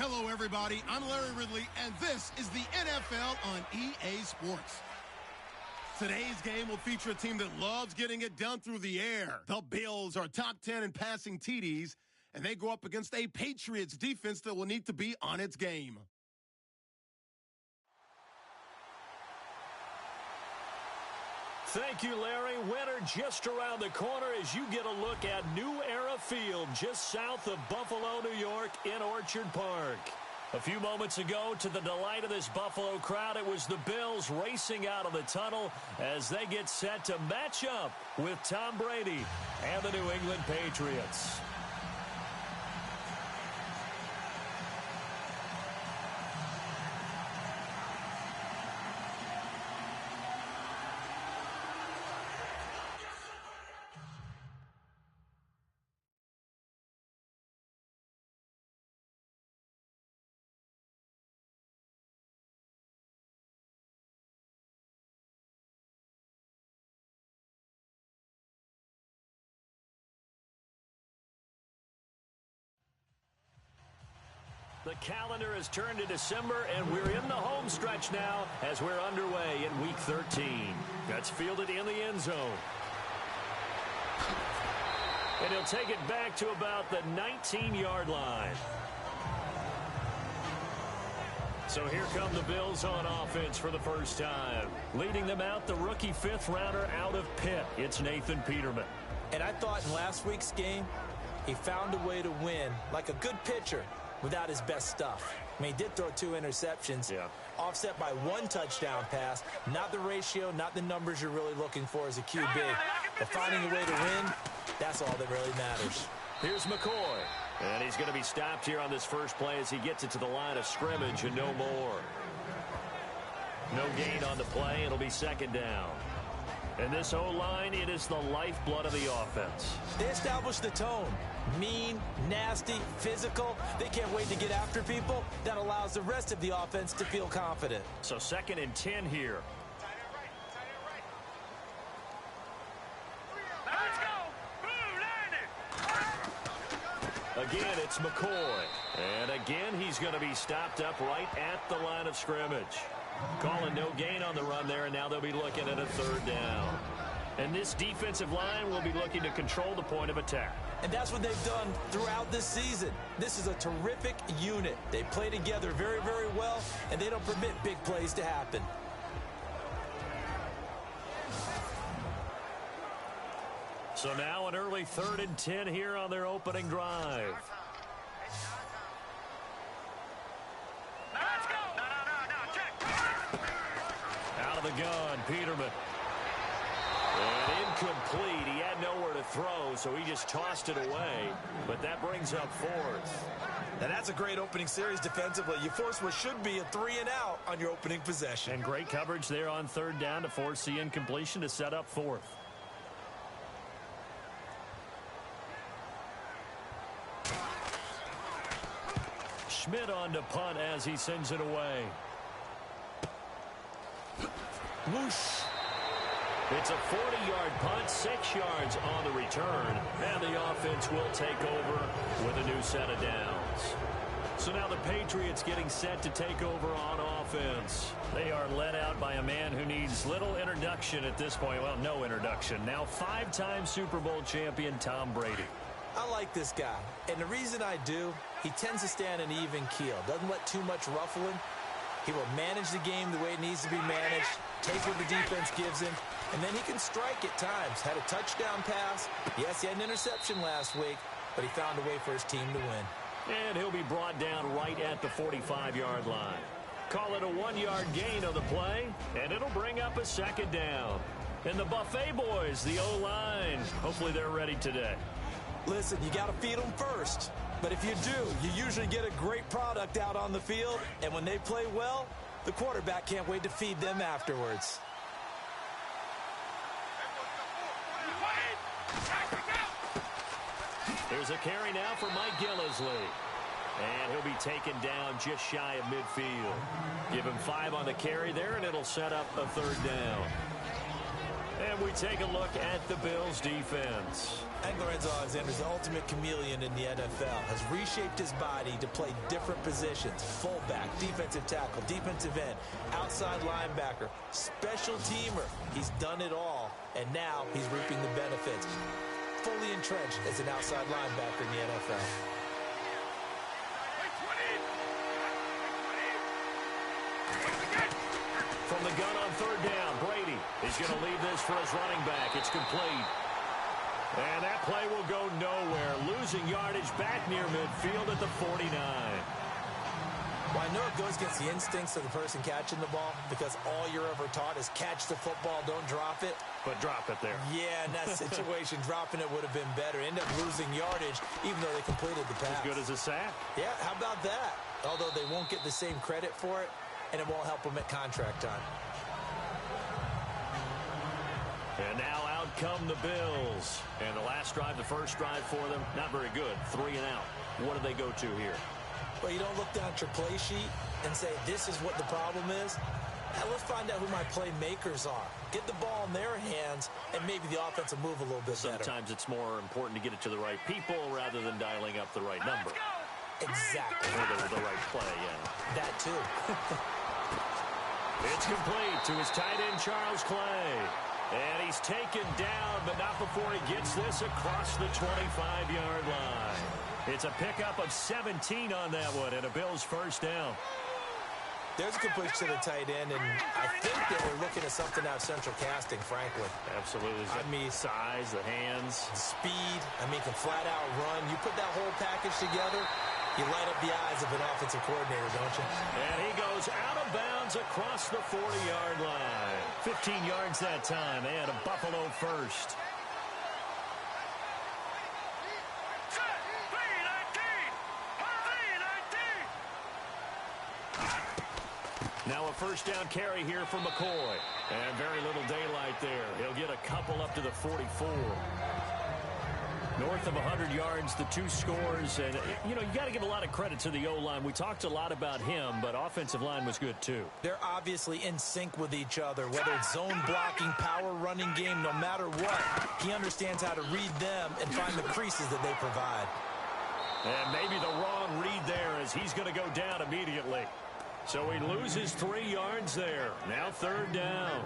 Hello, everybody. I'm Larry Ridley, and this is the NFL on EA Sports. Today's game will feature a team that loves getting it done through the air. The Bills are top 10 in passing TDs, and they go up against a Patriots defense that will need to be on its game. Thank you, Larry. Winter just around the corner as you get a look at New Era Field just south of Buffalo, New York in Orchard Park. A few moments ago, to the delight of this Buffalo crowd, it was the Bills racing out of the tunnel as they get set to match up with Tom Brady and the New England Patriots. The calendar has turned to December, and we're in the home stretch now as we're underway in Week 13. That's fielded in the end zone. And he'll take it back to about the 19-yard line. So here come the Bills on offense for the first time. Leading them out, the rookie fifth-rounder out of Pitt. It's Nathan Peterman. And I thought in last week's game, he found a way to win like a good pitcher without his best stuff. I mean, he did throw 2 interceptions, offset by 1 touchdown pass. Not the ratio, not the numbers you're really looking for as a QB. But finding a way to win, that's all that really matters. Here's McCoy. And he's going to be stopped here on this first play as he gets it to the line of scrimmage and no more. No gain on the play. It'll be second down. And this O-line, it is the lifeblood of the offense. They established the tone. Mean, nasty, physical. They can't wait to get after people. That allows the rest of the offense to feel confident. So 2nd and 10 here. Again, it's McCoy. And again, he's going to be stopped up right at the line of scrimmage. Calling no gain on the run there, and now they'll be looking at a 3rd down. And this defensive line will be looking to control the point of attack. And that's what they've done throughout this season. This is a terrific unit. They play together very, very well, and they don't permit big plays to happen. So now an early 3rd and 10 here on their opening drive. Out of the gun, Peterman. And incomplete. He had nowhere to throw, so he just tossed it away. But that brings up 4th. Now that's a great opening series defensively. You force what should be a 3-and-out on your opening possession. And great coverage there on 3rd down to force the incompletion to set up 4th. Schmidt on to punt as he sends it away. Whoosh. It's a 40-yard punt, 6 yards on the return, and the offense will take over with a new set of downs. So now the Patriots getting set to take over on offense. They are led out by a man who needs little introduction at this point. Well, no introduction. Now 5-time Super Bowl champion Tom Brady. I like this guy, and the reason I do, he tends to stand an even keel. Doesn't let too much ruffle him. He will manage the game the way it needs to be managed, take what the defense gives him, and then he can strike at times. Had a touchdown pass. Yes, he had an interception last week, but he found a way for his team to win. And he'll be brought down right at the 45-yard line. Call it a 1-yard gain on the play, and it'll bring up a 2nd down. And the Buffet boys, the O-line, hopefully they're ready today. Listen, you got to feed them first. But if you do, you usually get a great product out on the field. And when they play well, the quarterback can't wait to feed them afterwards. There's a carry now for Mike Gillislee. And he'll be taken down just shy of midfield. Give him 5 on the carry there, and it'll set up a 3rd down. And we take a look at the Bills' defense. And Lorenzo, Alexander's the ultimate chameleon in the NFL. Has reshaped his body to play different positions. Fullback, defensive tackle, defensive end, outside linebacker, special teamer. He's done it all, and now he's reaping the benefits. Fully entrenched as an outside linebacker in the NFL. From the gun on third down, Brady is going to leave this for his running back. It's complete. And that play will go nowhere. Losing yardage back near midfield at the 49. Well, I know it goes against the instincts of the person catching the ball because all you're ever taught is catch the football, don't drop it. But drop it there. Yeah, in that situation, dropping it would have been better. End up losing yardage even though they completed the pass. As good as a sack. Yeah, how about that? Although they won't get the same credit for it, and it won't help them at contract time. And now out come the Bills. And the last drive, the first drive for them, not very good. 3 and out. What do they go to here? Well, you don't look down at your play sheet and say, this is what the problem is. Now, let's find out who my playmakers are. Get the ball in their hands, and maybe the offense will move a little bit better. Sometimes it's more important to get it to the right people rather than dialing up the right number. Exactly. Or the right play, yeah. That, too. It's complete to his tight end, Charles Clay. And he's taken down, but not before he gets this across the 25-yard line. It's a pickup of 17 on that one, and a Bills first down. There's a completion to the tight end, and I think that we're looking at something out of central casting, frankly. Absolutely. I mean, size, the hands. Speed. I mean, can flat out run. You put that whole package together, you light up the eyes of an offensive coordinator, don't you? And he goes out of bounds across the 40-yard line. 15 yards that time, and a Buffalo first. Now a first down carry here for McCoy. And very little daylight there. He'll get a couple up to the 44. North of 100 yards, the 2 scores. And, you know, you got to give a lot of credit to the O-line. We talked a lot about him, but offensive line was good, too. They're obviously in sync with each other, whether it's zone blocking, power running game, no matter what. He understands how to read them and find the creases that they provide. And maybe the wrong read there as he's going to go down immediately. So he loses 3 yards there. Now third down.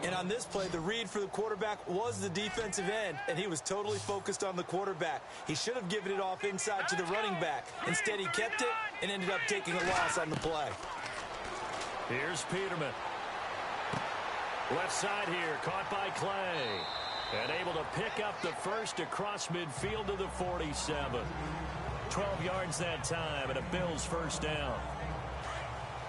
And on this play, the read for the quarterback was the defensive end, and he was totally focused on the quarterback. He should have given it off inside to the running back. Instead, he kept it and ended up taking a loss on the play. Here's Peterman. Left side here, caught by Clay. And able to pick up the first across midfield to the 47. 12 yards that time, and a Bills first down.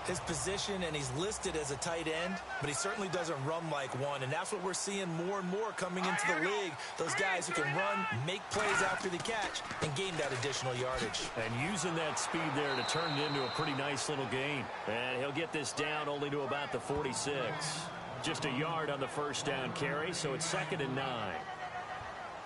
His position, and he's listed as a tight end, but he certainly doesn't run like one, and that's what we're seeing more and more coming into the league. Those guys who can run, make plays after the catch, and gain that additional yardage. And using that speed there to turn it into a pretty nice little gain. And he'll get this down only to about the 46. Just a yard on the first down carry, so it's 2nd and 9.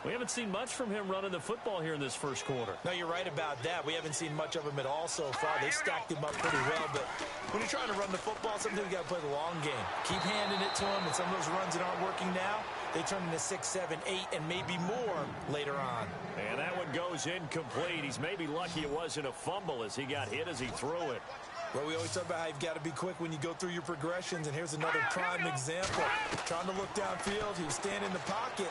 We haven't seen much from him running the football here in this first quarter. No, you're right about that. We haven't seen much of him at all so far. They stacked him up pretty well, but when you're trying to run the football, sometimes you got to play the long game. Keep handing it to him, and some of those runs that aren't working now, they turn into 6, 7, 8, and maybe more later on. And that one goes incomplete. He's maybe lucky it wasn't a fumble as he got hit as he threw it. Well, we always talk about how you've got to be quick when you go through your progressions, and here's another prime example. Trying to look downfield, he was standing in the pocket,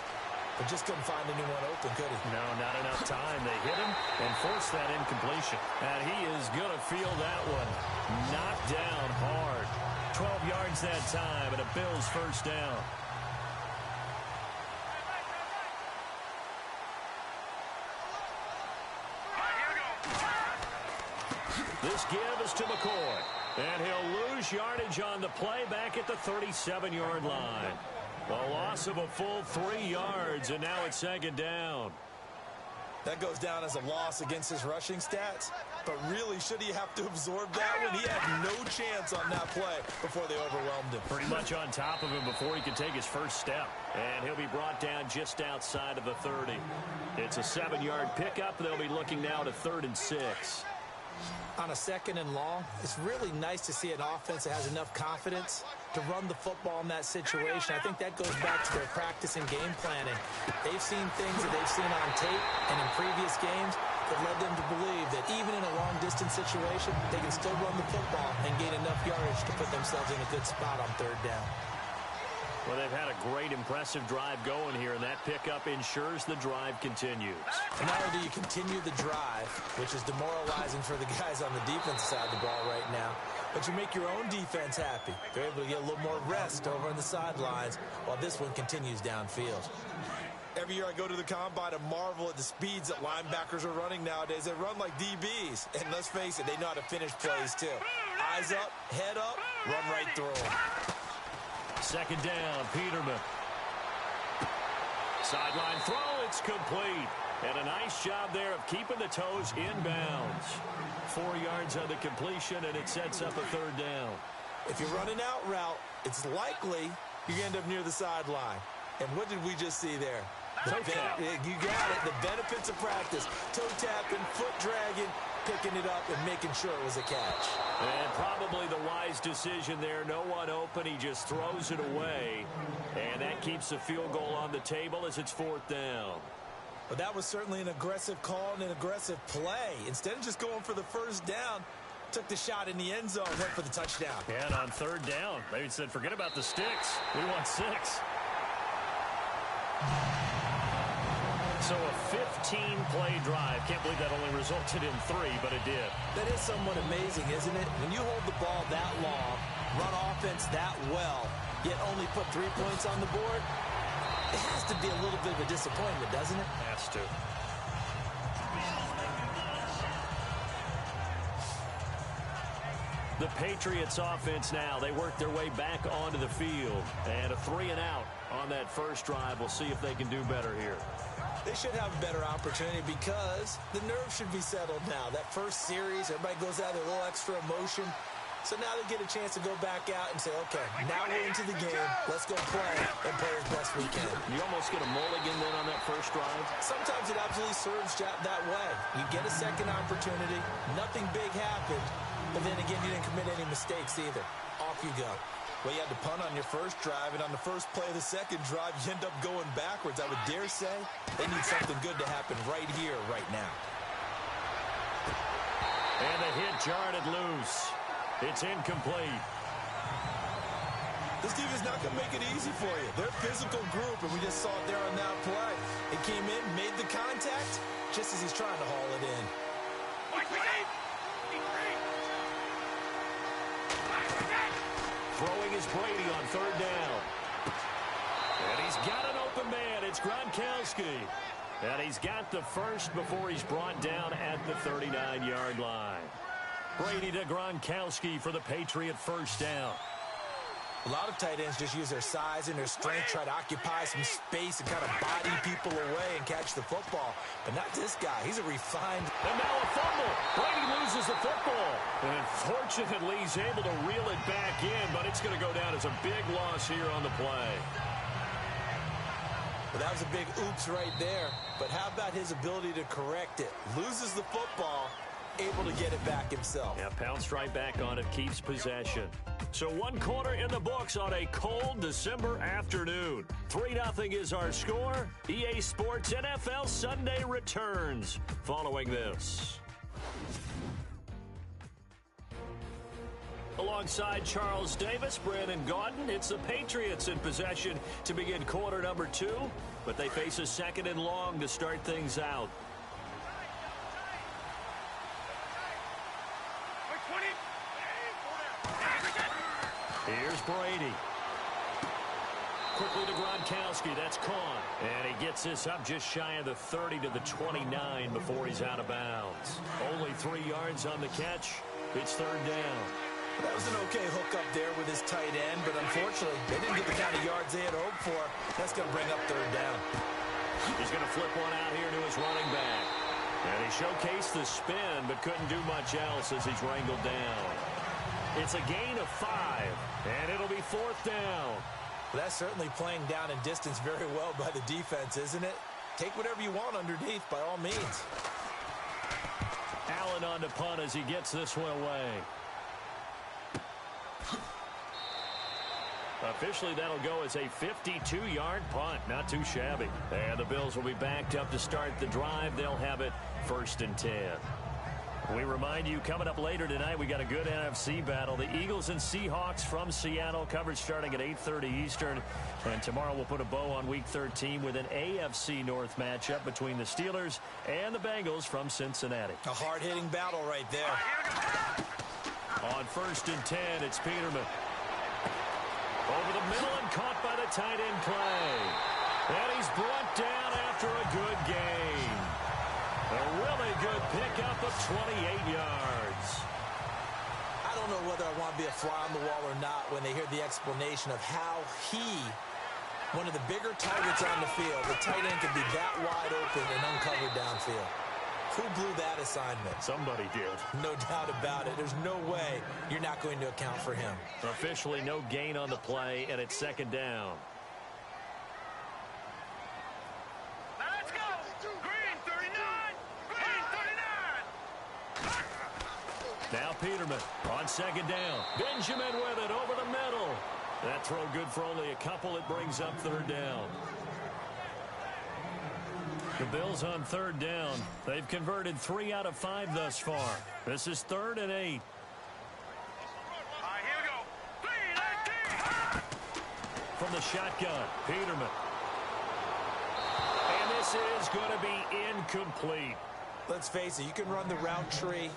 but just couldn't find anyone open, could he? No, not enough time. They hit him and forced that incompletion. And he is going to feel that one. Knocked down hard. 12 yards that time, and a Bills first down. This give is to McCoy. And he'll lose yardage on the play back at the 37-yard line. A loss of a full 3 yards, and now it's 2nd down. That goes down as a loss against his rushing stats. But really, should he have to absorb that one? He had no chance on that play before they overwhelmed him. Pretty much on top of him before he could take his first step. And he'll be brought down just outside of the 30. It's a 7-yard pickup. They'll be looking now to 3rd and 6. On a 2nd and long, it's really nice to see an offense that has enough confidence to run the football in that situation. I think that goes back to their practice and game planning. They've seen things that they've seen on tape and in previous games that led them to believe that even in a long-distance situation, they can still run the football and gain enough yardage to put themselves in a good spot on 3rd down. Well, they've had a great, impressive drive going here, and that pickup ensures the drive continues. And not only do you continue the drive, which is demoralizing for the guys on the defensive side of the ball right now, but you make your own defense happy. They're able to get a little more rest over on the sidelines while this one continues downfield. Every year I go to the combine and marvel at the speeds that linebackers are running nowadays. They run like DBs. And let's face it, they know how to finish plays too. Eyes up, head up, run right through them. 2nd down, Peterman. Sideline throw, it's complete. And a nice job there of keeping the toes inbounds. 4 yards on the completion, and it sets up a 3rd down. If you're running out route, it's likely you end up near the sideline. And what did we just see there? Toe tap. You got it. The benefits of practice. Toe tapping, foot dragging, picking it up, and making sure it was a catch. And probably the wise decision there. No one open. He just throws it away. And that keeps the field goal on the table as it's 4th down. But that was certainly an aggressive call and an aggressive play. Instead of just going for the 1st down, took the shot in the end zone, went for the touchdown. Yeah, and on 3rd down, they said, forget about the sticks. We want 6. So a 15-play drive. Can't believe that only resulted in 3, but it did. That is somewhat amazing, isn't it? When you hold the ball that long, run offense that well, yet only put 3 points on the board, it has to be a little bit of a disappointment, doesn't it? Has to. The Patriots offense now, they work their way back onto the field. And a 3-and-out on that first drive. We'll see if they can do better here. They should have a better opportunity because the nerves should be settled now. That first series, everybody goes out with a little extra emotion. So now they get a chance to go back out and say, okay, now we're into the game. Let's go play and play as best we can. You almost get a mulligan then on that first drive? Sometimes it absolutely serves that way. You get a second opportunity. Nothing big happened. But then again, you didn't commit any mistakes either. Off you go. Well, you had to punt on your first drive, and on the first play of the second drive, you end up going backwards. I would dare say they need something good to happen right here, right now. And the hit jarred it loose. It's incomplete. This team is not going to make it easy for you. They're a physical group, and we just saw it there on that play. It came in, made the contact, just as he's trying to haul it in. Throwing is Brady on 3rd down. And he's got an open man. It's Gronkowski. And he's got the first before he's brought down at the 39-yard line. Brady to Gronkowski for the Patriot first down. A lot of tight ends just use their size and their strength, try to occupy some space and kind of body people away and catch the football. But not this guy. He's a refined... And now a fumble. Brady loses the football. And fortunately, he's able to reel it back in, but it's going to go down as a big loss here on the play. Well, that was a big oops right there. But how about his ability to correct it? Loses the football, able to get it back himself. Yeah, pounced right back on it, keeps possession. So 1 quarter in the books on a cold December afternoon. 3-0 is our score. EA Sports NFL Sunday returns following this. Alongside Charles Davis, Brandon Gaudin, it's the Patriots in possession to begin quarter number 2, but they face a 2nd and long to start things out. Here's Brady. Quickly to Gronkowski. That's Kahn. And he gets this up just shy of the 30 to the 29 before he's out of bounds. Only 3 yards on the catch. It's 3rd down. That was an okay hookup there with his tight end, but unfortunately, they didn't get the kind of yards they had hoped for. That's going to bring up 3rd down. He's going to flip one out here to his running back. And he showcased the spin, but couldn't do much else as he's wrangled down. It's a gain of 5, and it'll be 4th down. Well, that's certainly playing down in distance very well by the defense, isn't it? Take whatever you want underneath, by all means. Allen on to punt as he gets this one away. Officially, that'll go as a 52-yard punt. Not too shabby. And the Bills will be backed up to start the drive. They'll have it 1st and 10. We remind you, coming up later tonight, we got a good NFC battle. The Eagles and Seahawks from Seattle, coverage starting at 8:30 Eastern. And tomorrow we'll put a bow on Week 13 with an AFC North matchup between the Steelers and the Bengals from Cincinnati. A hard-hitting battle right there. On 1st and 10, it's Peterman. Over the middle and caught by the tight end Clay. And he's brought down after a good gain. A really good pickup of 28 yards. I don't know whether I want to be a fly on the wall or not when they hear the explanation of how one of the bigger targets on the field, the tight end could be that wide open and uncovered downfield. Who blew that assignment? Somebody did. No doubt about it. There's no way you're not going to account for him. Officially no gain on the play, and it's 2nd down. Let's go! Green 39! Green 39! Now Peterman on 2nd down. Benjamin with it over the middle. That throw good for only a couple. It brings up 3rd down. The Bills on 3rd down. They've converted 3 out of 5 thus far. This is 3rd and 8. All right, here we go. 3, From the shotgun, Peterman. And this is going to be incomplete. Let's face it, you can run the route tree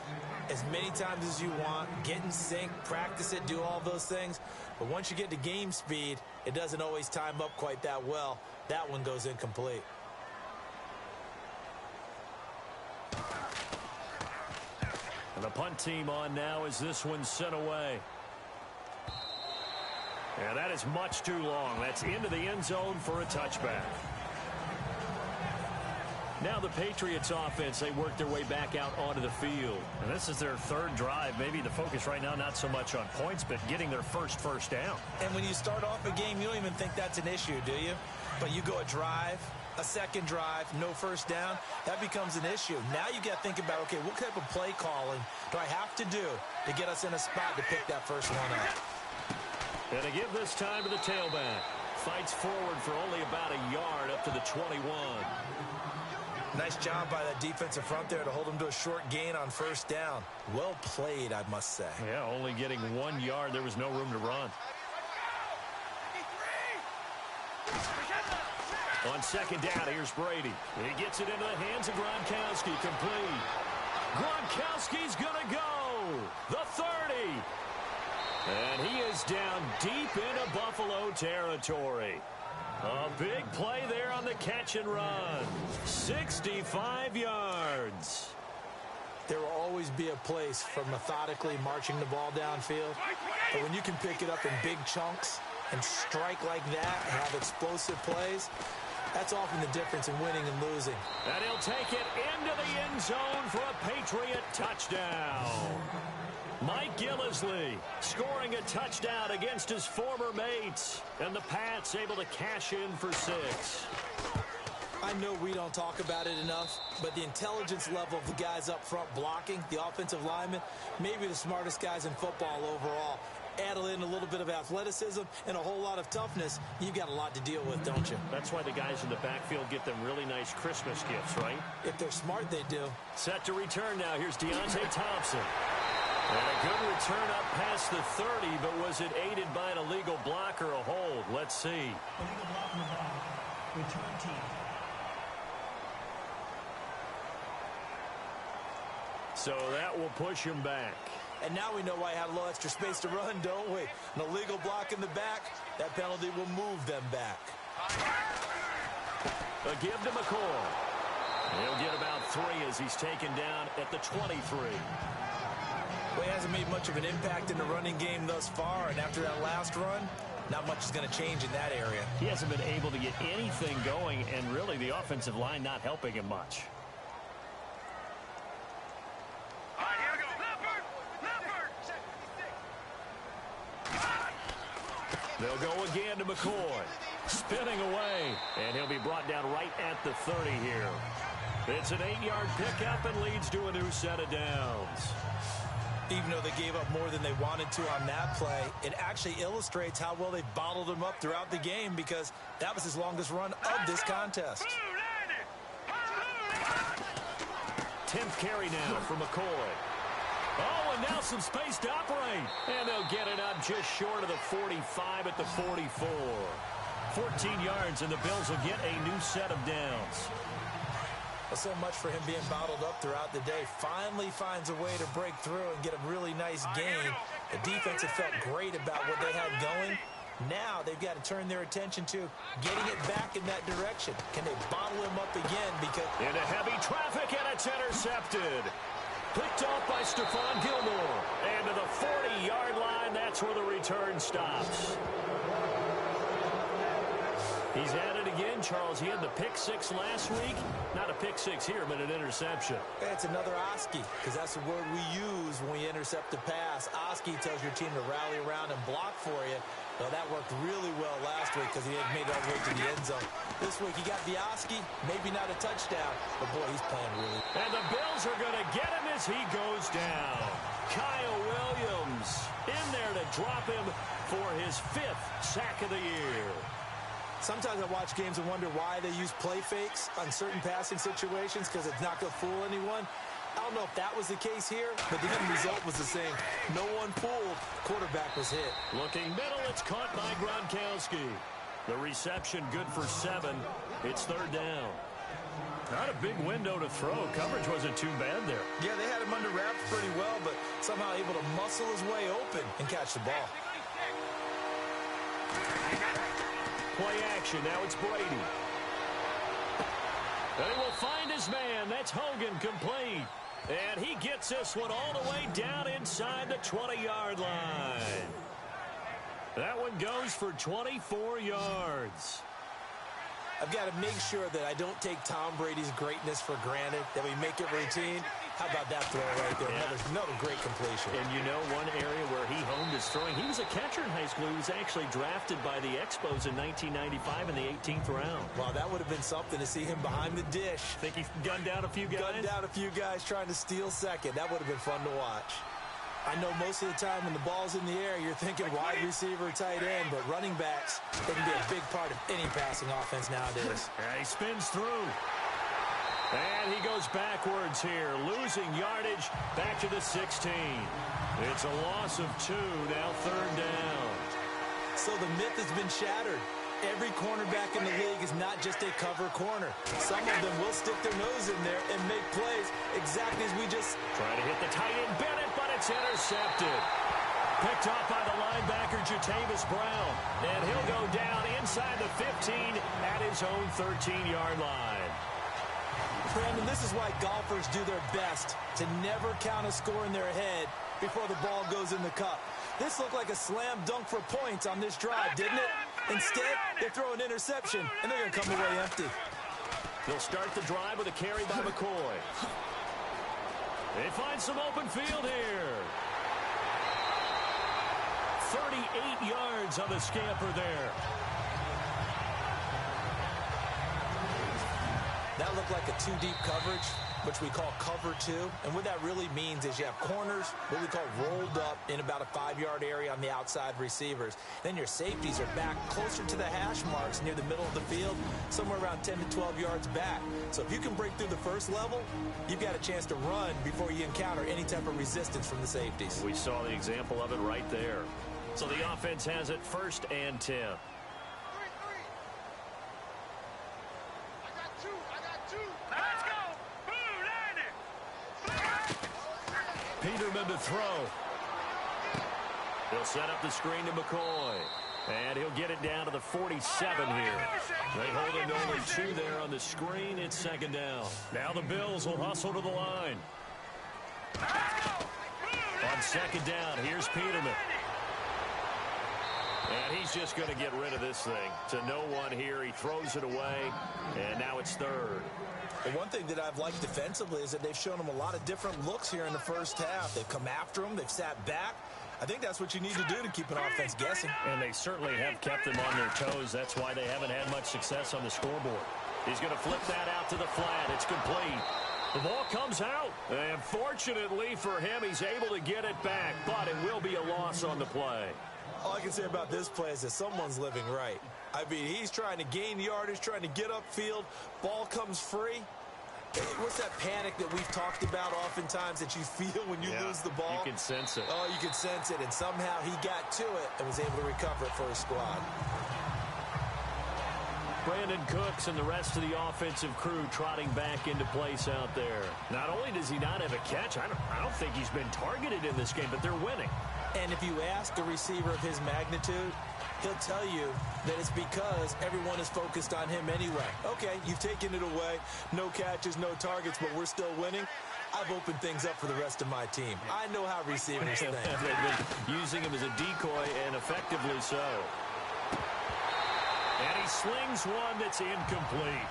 as many times as you want, get in sync, practice it, do all those things. But once you get to game speed, it doesn't always time up quite that well. That one goes incomplete. And the punt team on now as this one's sent away. And that is much too long. That's into the end zone for a touchback. Now the Patriots offense, they work their way back out onto the field. And this is their 3rd drive. Maybe the focus right now not so much on points, but getting their first down. And when you start off a game, you don't even think that's an issue, do you? But you go a drive, a 2nd drive, no 1st down, that becomes an issue. Now you got to think about, okay, what type of play calling do I have to do to get us in a spot to pick that first one up? And to give this time to the tailback. Fights forward for only about a yard up to the 21. Nice job by that defensive front there to hold him to a short gain on 1st down. Well played, I must say. Yeah, only getting 1 yard. There was no room to run. On 2nd down, here's Brady. He gets it into the hands of Gronkowski, complete. Gronkowski's going to go. The 30. And he is down deep into Buffalo territory. A big play there on the catch and run. 65 yards. There will always be a place for methodically marching the ball downfield. But when you can pick it up in big chunks and strike like that and have explosive plays, that's often the difference in winning and losing. And he'll take it into the end zone for a Patriot touchdown. Mike Gillislee scoring a touchdown against his former mates. And the Pats able to cash in for 6. I know we don't talk about it enough, but the intelligence level of the guys up front blocking, the offensive linemen, maybe the smartest guys in football overall. Add in a little bit of athleticism and a whole lot of toughness, you've got a lot to deal with, don't you? That's why the guys in the backfield get them really nice Christmas gifts, right? If they're smart, they do. Set to return now. Here's Deontay Thompson. And a good return up past the 30, but was it aided by an illegal block or a hold? Let's see. Illegal block on the ball. Return team. So that will push him back. And now we know why I had a little extra space to run, don't we? An illegal block in the back, that penalty will move them back. A give to McCoy. He'll get about 3 as he's taken down at the 23. Well, he hasn't made much of an impact in the running game thus far, and after that last run, not much is going to change in that area. He hasn't been able to get anything going, and really the offensive line not helping him much. All right, here we go. Leopard! They'll go again to McCoy. Spinning away, and he'll be brought down right at the 30 here. It's an 8-yard pickup and leads to a new set of downs. Even though they gave up more than they wanted to on that play, it actually illustrates how well they've bottled him up throughout the game because that was his longest run of this contest. 10th carry now for McCoy. Oh, and now some space to operate. And they'll get it up just short of the 45 at the 44. 14 yards, and the Bills will get a new set of downs. Well, so much for him being bottled up throughout the day. Finally finds a way to break through and get a really nice gain. The defense had felt great about what they had going. Now they've got to turn their attention to getting it back in that direction. Can they bottle him up again? Because into heavy traffic, and it's intercepted. Picked off by Stephon Gilmore. And to the 40-yard line, that's where the return stops. He's at it again, Charles. He had the pick six last week. Not a pick six here, but an interception. It's another Oski, because that's the word we use when we intercept a pass. Oski tells your team to rally around and block for you. Well, that worked really well last week because he had made it all the way to the end zone. This week he got the Oski, maybe not a touchdown, but boy, he's playing really. And the Bills are going to get him as he goes down. Kyle Williams in there to drop him for his 5th sack of the year. Sometimes I watch games and wonder why they use play fakes on certain passing situations because it's not going to fool anyone. I don't know if that was the case here, but the end result was the same. No one fooled. Quarterback was hit. Looking middle, it's caught by Gronkowski. The reception good for 7. It's 3rd down. Not a big window to throw. Coverage wasn't too bad there. Yeah, they had him under wraps pretty well, but somehow able to muscle his way open and catch the ball. Play action. Now it's Brady. And he will find his man. That's Hogan, complete. And he gets this one all the way down inside the 20-yard line. That one goes for 24 yards. I've got to make sure that I don't take Tom Brady's greatness for granted, that we make it routine. How about that throw right there? Yeah. Another great completion. And you know one area where he honed his throwing, he was a catcher in high school. He was actually drafted by the Expos in 1995 in the 18th round. Wow, that would have been something to see him behind the dish. Think he gunned down a few guys? Gunned down a few guys trying to steal second. That would have been fun to watch. I know most of the time when the ball's in the air, you're thinking wide receiver, tight end, but running backs, they can be a big part of any passing offense nowadays. And he spins through. And he goes backwards here, losing yardage back to the 16. It's a loss of 2, now 3rd down. So the myth has been shattered. Every cornerback in the league is not just a cover corner. Some of them will stick their nose in there and make plays exactly as we just... Trying to hit the tight end, Bennett, but it's intercepted. Picked off by the linebacker, Jatavis Brown. And he'll go down inside the 15 at his own 13-yard line. Brandon, this is why golfers do their best to never count a score in their head before the ball goes in the cup. This looked like a slam dunk for points on this drive, didn't it? Instead, they throw an interception, and they're going to come away empty. They'll start the drive with a carry by McCoy. They find some open field here. 38 yards on the scamper there. That looked like a 2-deep coverage, which we call cover 2. And what that really means is you have corners, what we call rolled up in about a 5-yard area on the outside receivers. Then your safeties are back closer to the hash marks near the middle of the field, somewhere around 10 to 12 yards back. So if you can break through the first level, you've got a chance to run before you encounter any type of resistance from the safeties. We saw the example of it right there. So the offense has it 1st and 10. Peterman to throw. He'll set up the screen to McCoy. And he'll get it down to the 47 here. They hold him to only 2 there on the screen. It's 2nd down. Now the Bills will hustle to the line. On 2nd down, here's Peterman. And he's just going to get rid of this thing. To no one here. He throws it away. And now it's 3rd. Well, one thing that I've liked defensively is that they've shown him a lot of different looks here in the first half. They've come after him. They've sat back. I think that's what you need to do to keep an offense guessing. And they certainly have kept them on their toes. That's why they haven't had much success on the scoreboard. He's going to flip that out to the flat. It's complete. The ball comes out. And fortunately for him, he's able to get it back. But it will be a loss on the play. All I can say about this play is that someone's living right. I mean, he's trying to gain yardage, trying to get upfield. Ball comes free. What's that panic that we've talked about oftentimes that you feel when you lose the ball? You can sense it. Oh, you can sense it. And somehow he got to it and was able to recover it for his squad. Brandon Cooks and the rest of the offensive crew trotting back into place out there. Not only does he not have a catch, I don't think he's been targeted in this game, but they're winning. And if you ask a receiver of his magnitude, he'll tell you that it's because everyone is focused on him anyway. Okay, you've taken it away. No catches, no targets, but we're still winning. I've opened things up for the rest of my team. I know how receivers think. They've been using him as a decoy, and effectively so. And he slings one that's incomplete.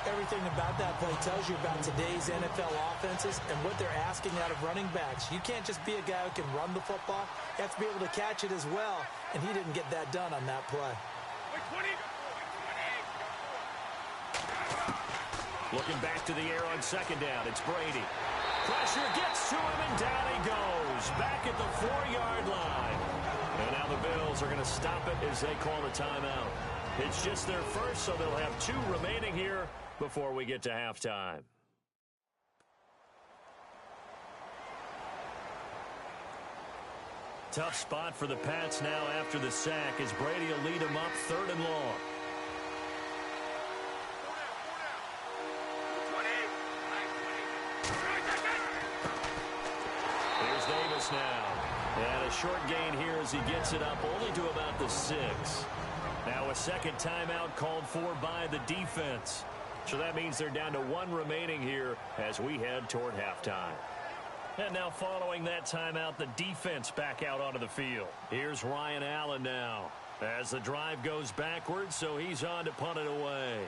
Everything about that play tells you about today's NFL offenses and what they're asking out of running backs. You can't just be a guy who can run the football. You have to be able to catch it as well, and he didn't get that done on that play. Looking back to the air on second down, it's Brady. Pressure gets to him, and down he goes. Back at the 4-yard line. And now the Bills are going to stop it as they call a timeout. It's just their first, so they'll have 2 remaining here before we get to halftime. Tough spot for the Pats now after the sack as Brady will lead them up 3rd and long. Here's Davis now. And a short gain here as he gets it up only to about the 6. Now a second timeout called for by the defense. So that means they're down to 1 remaining here as we head toward halftime. And now following that timeout, the defense back out onto the field. Here's Ryan Allen now as the drive goes backwards, so he's on to punt it away.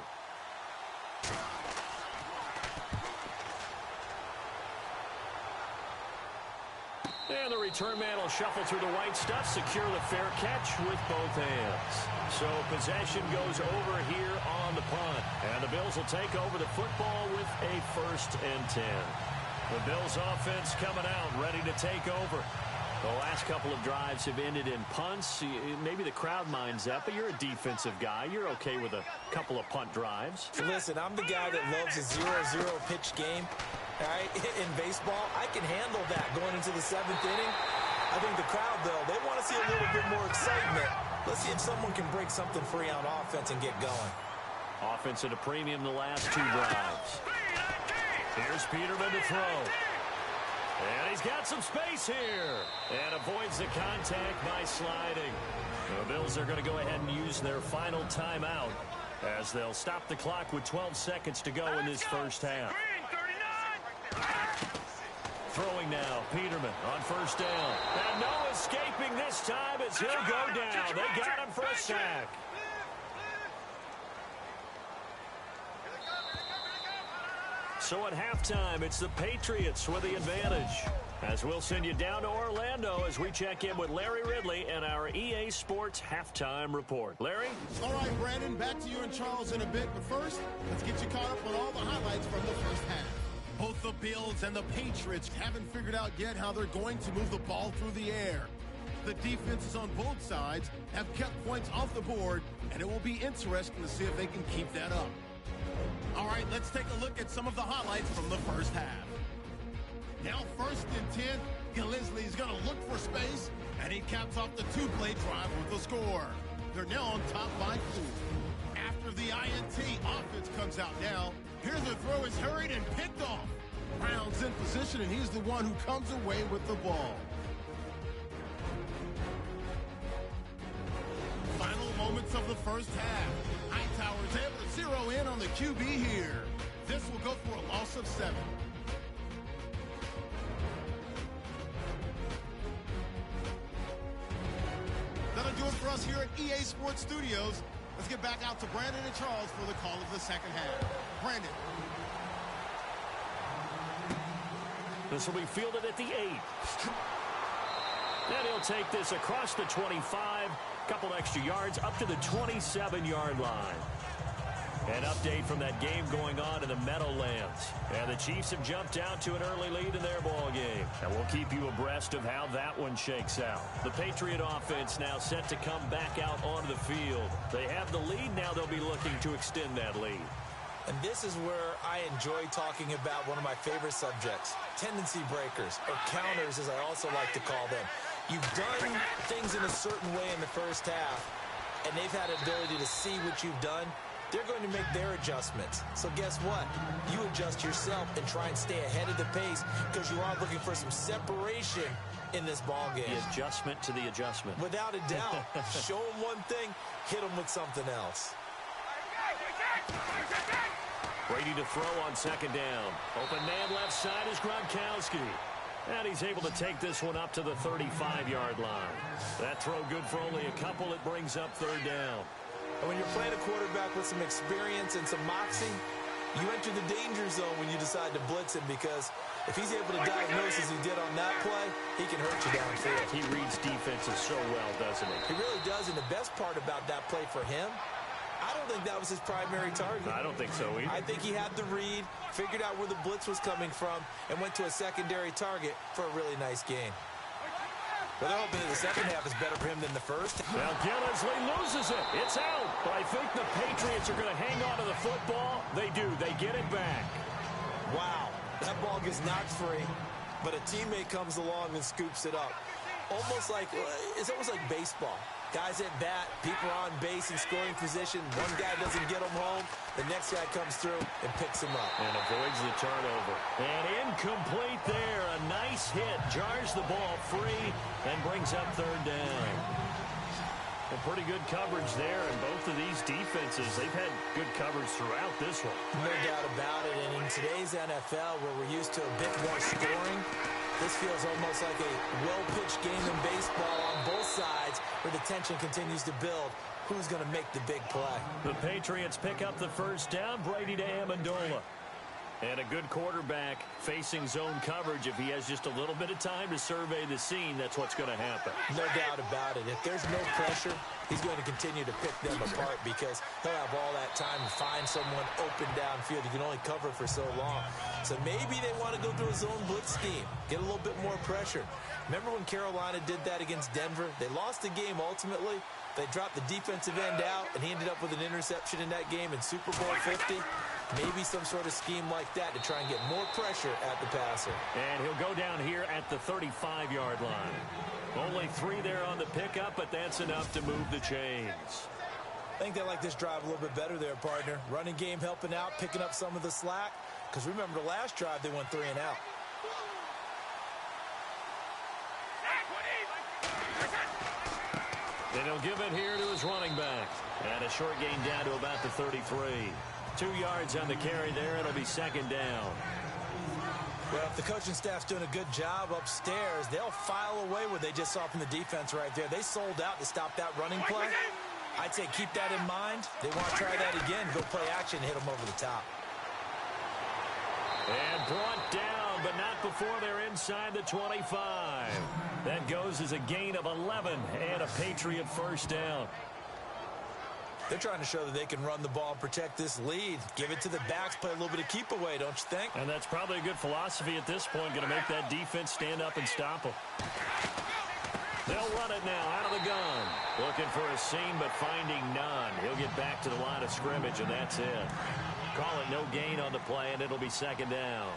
And the return man will shuffle through the white stuff, secure the fair catch with both hands. So possession goes over here on the punt. And the Bills will take over the football with a 1st and 10. The Bills offense coming out, ready to take over. The last couple of drives have ended in punts. Maybe the crowd minds that, but you're a defensive guy. You're okay with a couple of punt drives. Listen, I'm the guy that loves a 0-0 pitch game. All right, in baseball, I can handle that going into the 7th inning. I think the crowd, though, they want to see a little bit more excitement. Let's see if someone can break something free on offense and get going. Offense at a premium the last 2 drives. Here's Peterman to throw. And he's got some space here. And avoids the contact by sliding. The Bills are going to go ahead and use their final timeout as they'll stop the clock with 12 seconds to go in this first half. Throwing now, Peterman on 1st down. And no escaping this time as he'll go down. They got him for a sack. So at halftime, it's the Patriots with the advantage. As we'll send you down to Orlando as we check in with Larry Ridley and our EA Sports Halftime Report. Larry? All right, Brandon, back to you and Charles in a bit. But first, let's get you caught up on all the highlights from the first half. Both the Bills and the Patriots haven't figured out yet how they're going to move the ball through the air. The defenses on both sides have kept points off the board, and it will be interesting to see if they can keep that up. All right, let's take a look at some of the highlights from the first half. Now 1st and 10, Gillespie is going to look for space, and he caps off the 2-play drive with a score. They're now on top by 2. After the INT, offense comes out now. Here's the throw is hurried and picked off. Brown's in position, and he's the one who comes away with the ball. Final moments of the first half. Hightower is able to zero in on the QB here. This will go for a loss of 7. That'll do it for us here at EA Sports Studios. Let's get back out to Brandon and Charles for the call of the second half. Brandon. This will be fielded at the 8. Then he'll take this across the 25, couple extra yards up to the 27-yard line. An update from that game going on in the Meadowlands. And the Chiefs have jumped out to an early lead in their ball game. And we'll keep you abreast of how that one shakes out. The Patriot offense now set to come back out onto the field. They have the lead. Now they'll be looking to extend that lead. And this is where I enjoy talking about one of my favorite subjects, tendency breakers, or counters as I also like to call them. You've done things in a certain way in the first half, and they've had an ability to see what you've done. They're going to make their adjustments. So guess what? You adjust yourself and try and stay ahead of the pace because you are looking for some separation in this ball game. The adjustment to the adjustment. Without a doubt. Show them one thing, hit them with something else. Brady to throw on second down. Open man left side is Gronkowski. And he's able to take this one up to the 35-yard line. That throw good for only a couple. It brings up third down. And when you're playing a quarterback with some experience and some moxie, you enter the danger zone when you decide to blitz him because if he's able to diagnose as he did on that play, he can hurt you downfield. He reads defenses so well, doesn't he? He really does, and the best part about that play for him, I don't think that was his primary target. I don't think so either. I think he had the read, figured out where the blitz was coming from, and went to a secondary target for a really nice gain. But they're hoping that the second half is better for him than the first. Now Gillisley loses it. It's out. But I think the Patriots are going to hang on to the football. They do. They get it back. Wow. That ball gets knocked free, but a teammate comes along and scoops it up. It's almost like baseball. Guys at bat, people are on base in scoring position. One guy doesn't get him home. The next guy comes through and picks him up. And avoids the turnover. And incomplete there. A nice hit. Jars the ball free and brings up third down. And pretty good coverage there. And both of these defenses, they've had good coverage throughout this one. No doubt about it. And in today's NFL, where we're used to a bit more scoring, this feels almost like a well-pitched game in baseball on both sides where the tension continues to build. Who's going to make the big play? The Patriots pick up the first down. Brady to Amendola. And a good quarterback facing zone coverage. If he has just a little bit of time to survey the scene, that's what's going to happen. No doubt about it. If there's no pressure, he's going to continue to pick them apart because he'll have all that time to find someone open downfield. You can only cover for so long. So maybe they want to go to a zone blitz scheme, get a little bit more pressure. Remember when Carolina did that against Denver? They lost the game ultimately. They dropped the defensive end out, and he ended up with an interception in that game in Super Bowl 50. Maybe some sort of scheme like that to try and get more pressure at the passer. And he'll go down here at the 35-yard line. Only 3 there on the pickup, but that's enough to move the chains. I think they like this drive a little bit better there, partner. Running game helping out, picking up some of the slack. Because remember, the last drive, they went 3 and out. Then he'll give it here to his running back. And a short gain down to about the 33. 2 yards on the carry there. It'll be second down. Well, if the coaching staff's doing a good job upstairs, they'll file away what they just saw from the defense right there. They sold out to stop that running play. I'd say keep that in mind. They want to try that again, go play action, hit them over the top. And brought down, but not before they're inside the 25. That goes as a gain of 11 and a Patriot first down. They're trying to show that they can run the ball and protect this lead. Give it to the backs, play a little bit of keep away, don't you think? And that's probably a good philosophy at this point, going to make that defense stand up and stop them. They'll run it now out of the gun. Looking for a seam, but finding none. He'll get back to the line of scrimmage, and that's it. Call it no gain on the play, and it'll be second down.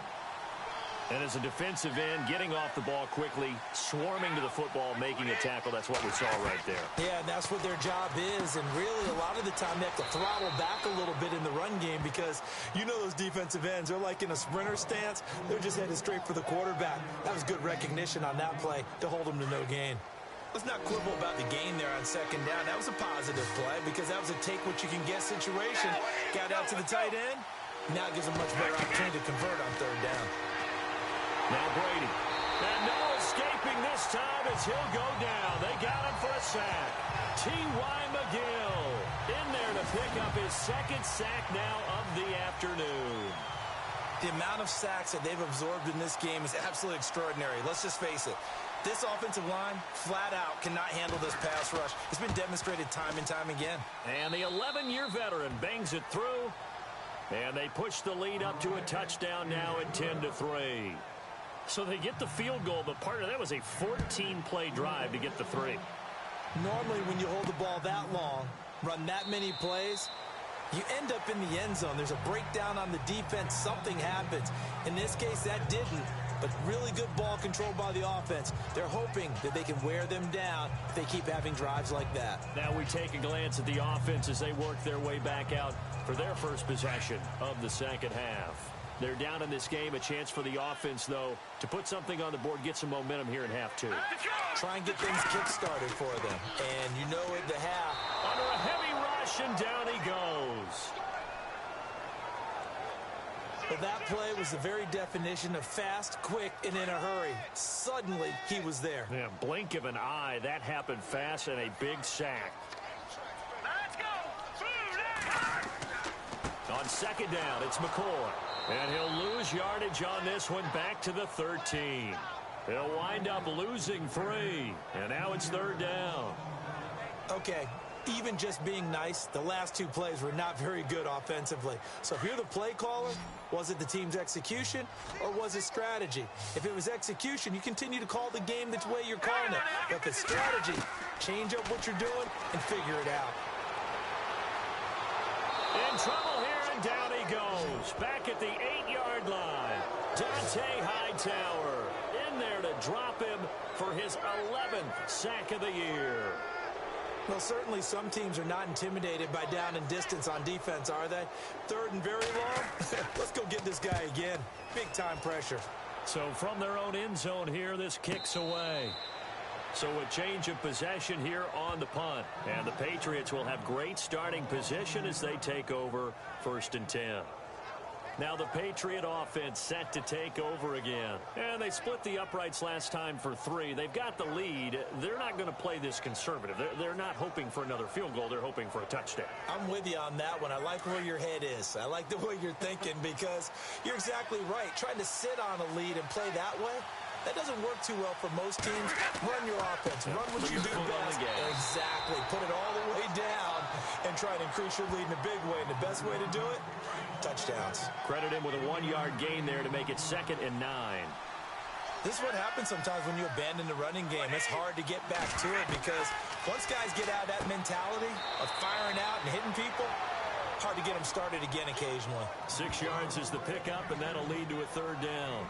And as a defensive end, getting off the ball quickly, swarming to the football, making a tackle, that's what we saw right there. Yeah, and that's what their job is. And really, a lot of the time, they have to throttle back a little bit in the run game because you know those defensive ends, they're like in a sprinter stance. They're just headed straight for the quarterback. That was good recognition on that play to hold them to no gain. Let's not quibble about the gain there on second down. That was a positive play because that was a take-what-you-can-get situation. Got out to the tight end. Now it gives them much better opportunity to convert on third down. Now Brady. And no escaping this time as he'll go down. They got him for a sack. T.Y. McGill in there to pick up his second sack now of the afternoon. The amount of sacks that they've absorbed in this game is absolutely extraordinary. Let's just face it. This offensive line, flat out, cannot handle this pass rush. It's been demonstrated time and time again. And the 11-year veteran bangs it through. And they push the lead up to a touchdown now at 10-3. So they get the field goal, but part of that was a 14-play drive to get the 3. Normally, when you hold the ball that long, run that many plays, you end up in the end zone. There's a breakdown on the defense. Something happens. In this case, that didn't. But really good ball control by the offense. They're hoping that they can wear them down if they keep having drives like that. Now we take a glance at the offense as they work their way back out for their first possession of the second half. They're down in this game. A chance for the offense, though, to put something on the board, get some momentum here in half 2. Try and get things kick-started for them. And you know at the half. Under a heavy rush, and down he goes. Well, that play was the very definition of fast, quick, and in a hurry. Suddenly, he was there. Yeah, blink of an eye. That happened fast, and a big sack. Let's go. On second down, it's McCoy. And he'll lose yardage on this one back to the 13. He'll wind up losing 3. And now it's third down. Okay, even just being nice, the last 2 plays were not very good offensively. So if you're the play caller, was it the team's execution or was it strategy? If it was execution, you continue to call the game the way you're calling it. But if it's strategy, change up what you're doing and figure it out. In trouble here, and down he goes. Back at the 8-yard line. Dante Hightower in there to drop him for his 11th sack of the year. Well, certainly some teams are not intimidated by down and distance on defense, are they? Third and very long? Let's go get this guy again. Big-time pressure. So from their own end zone here, this kicks away. So a change of possession here on the punt. And the Patriots will have great starting position as they take over 1st and 10. Now the Patriot offense set to take over again. And they split the uprights last time for 3. They've got the lead. They're not going to play this conservative. They're not hoping for another field goal. They're hoping for a touchdown. I'm with you on that one. I like where your head is. I like the way you're thinking because you're exactly right. Trying to sit on a lead and play that way, that doesn't work too well for most teams. Run your offense. Run what you do best. Exactly. Put it all the way down and try to increase your lead in a big way. And the best way to do it, touchdowns. Credit him with a 1-yard gain there to make it 2nd and 9. This is what happens sometimes when you abandon the running game. It's hard to get back to it because once guys get out of that mentality of firing out and hitting people, hard to get them started again occasionally. 6 yards is the pickup, and that'll lead to a 3rd down.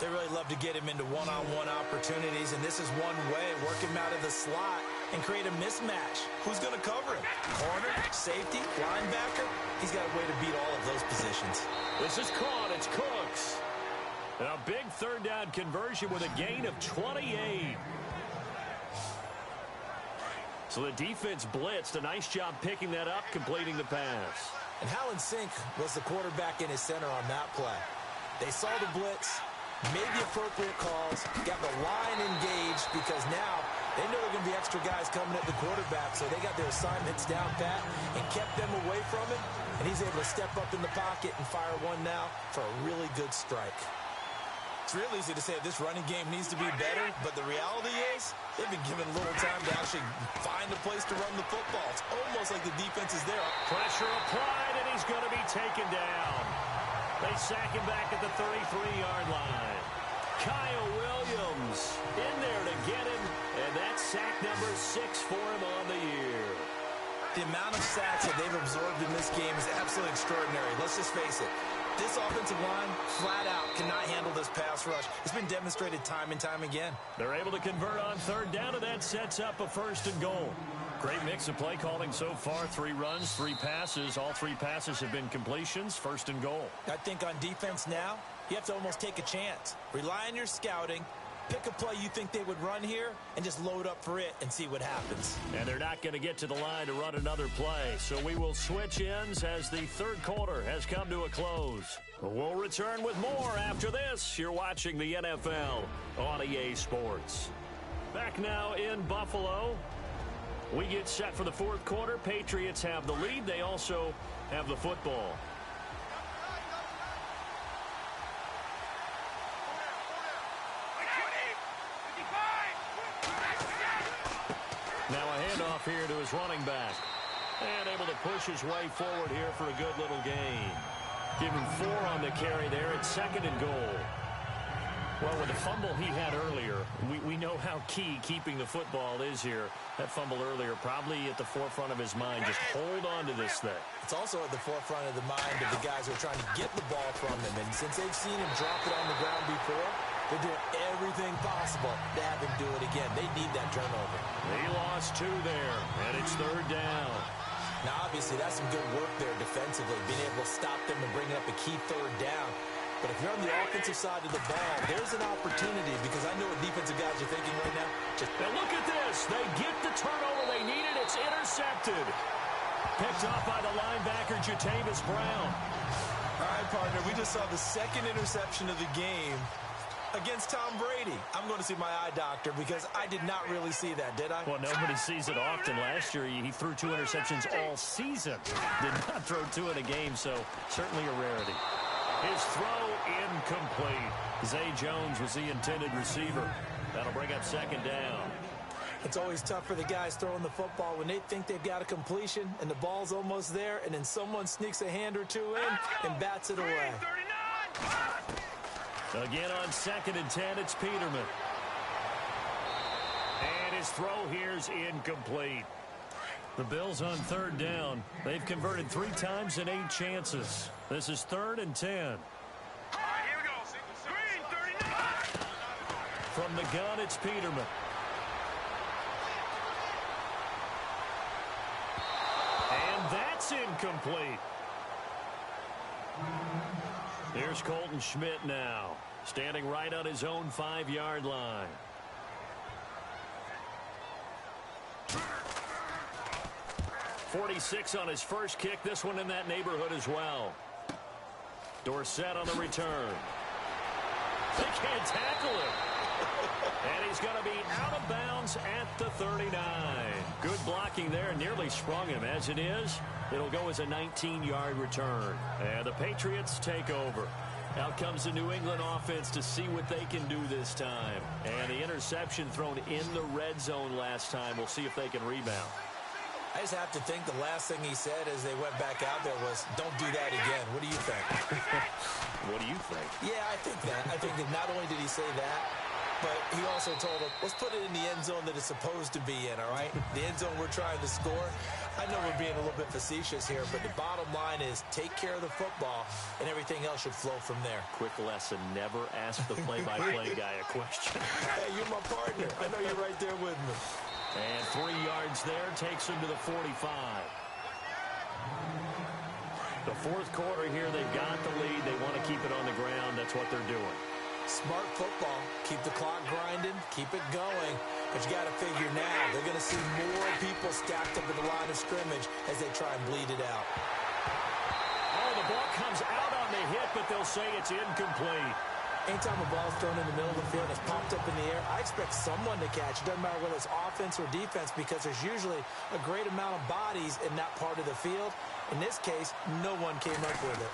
They really love to get him into one-on-one opportunities, and this is one way, work him out of the slot and create a mismatch. Who's going to cover him? Corner, safety, linebacker? He's got a way to beat all of those positions. This is caught. It's Cooks. And a big 3rd down conversion with a gain of 28. So the defense blitzed. A nice job picking that up, completing the pass. And Hallen Sink was the quarterback in his center on that play. They saw the blitz, made the appropriate calls, got the line engaged because now they know there are going to be extra guys coming at the quarterback, so they got their assignments down pat and kept them away from it, and he's able to step up in the pocket and fire one now for a really good strike. It's real easy to say this running game needs to be better, but the reality is they've been given little time to actually find a place to run the football. It's almost like the defense is there. Pressure applied, and he's going to be taken down. They sack him back at the 33-yard line. Kyle Williams in there to get him, and that's sack number 6 for him on the year. The amount of sacks that they've absorbed in this game is absolutely extraordinary. Let's just face it. This offensive line, flat out, cannot handle this pass rush. It's been demonstrated time and time again. They're able to convert on 3rd down, and that sets up a 1st and goal. Great mix of play calling so far. 3 runs, 3 passes. All 3 passes have been completions. 1st and goal. I think on defense now, you have to almost take a chance. Rely on your scouting. Pick a play you think they would run here and just load up for it and see what happens. And they're not going to get to the line to run another play. So we will switch ends as the 3rd quarter has come to a close. We'll return with more after this. You're watching the NFL on EA Sports. Back now in Buffalo. We get set for the 4th quarter. Patriots have the lead. They also have the football. Bengals running back. And able to push his way forward here for a good little gain. Give him 4 on the carry there at 2nd and goal. Well, with the fumble he had earlier, we know how key keeping the football is here. That fumble earlier probably at the forefront of his mind. Just hold on to this thing. It's also at the forefront of the mind of the guys who are trying to get the ball from him. And since they've seen him drop it on the ground before, they're doing everything possible to have him do it again. They need that turnover. He lost 2 there, and it's 3rd down. Now, obviously, that's some good work there defensively, being able to stop them and bring up a key 3rd down. But if you're on the offensive side of the ball, there's an opportunity, because I know what defensive guys are thinking right now. Now look at this. They get the turnover they needed. It's intercepted. Picked off by the linebacker, Jatavis Brown. All right, partner, we just saw the 2nd interception of the game against Tom Brady. I'm going to see my eye doctor because I did not really see that, did I? Well, nobody sees it often. Last year, he threw 2 interceptions all season. Did not throw 2 in a game, so certainly a rarity. His throw incomplete. Zay Jones was the intended receiver. That'll bring up 2nd down. It's always tough for the guys throwing the football when they think they've got a completion and the ball's almost there, and then someone sneaks a hand or 2 in and bats it away. Again on 2nd and 10, it's Peterman. And his throw here's incomplete. The Bills on 3rd down. They've converted 3 times in 8 chances. This is 3rd and 10. All right, here we go. Green, 39. From the gun, it's Peterman. And that's incomplete. Here's Colton Schmidt now, standing right on his own 5-yard line. .46 on his first kick. This one in that neighborhood as well. Dorsett on the return. They can't tackle him. And he's going to be out of bounds at the 39. Good blocking there. Nearly sprung him. As it is, it'll go as a 19-yard return. And the Patriots take over. Out comes the New England offense to see what they can do this time. And the interception thrown in the red zone last time. We'll see if they can rebound. I just have to think the last thing he said as they went back out there was, don't do that again. What do you think? What do you think? Yeah, I think that. I think that not only did he say that, but he also told him, let's put it in the end zone that it's supposed to be in, all right? The end zone we're trying to score. I know we're being a little bit facetious here, but the bottom line is take care of the football, and everything else should flow from there. Quick lesson, never ask the play-by-play guy a question. Hey, you're my partner. I know you're right there with me. And 3 yards there takes him to the 45. The 4th quarter here, they've got the lead. They want to keep it on the ground. That's what they're doing. Smart football. Keep the clock grinding. Keep it going. But you got to figure now, they're going to see more people stacked up at the line of scrimmage as they try and bleed it out. Oh, the ball comes out on the hit, but they'll say it's incomplete. Anytime a ball's thrown in the middle of the field and it's popped up in the air, I expect someone to catch. It doesn't matter whether it's offense or defense, because there's usually a great amount of bodies in that part of the field. In this case, no one came up with it.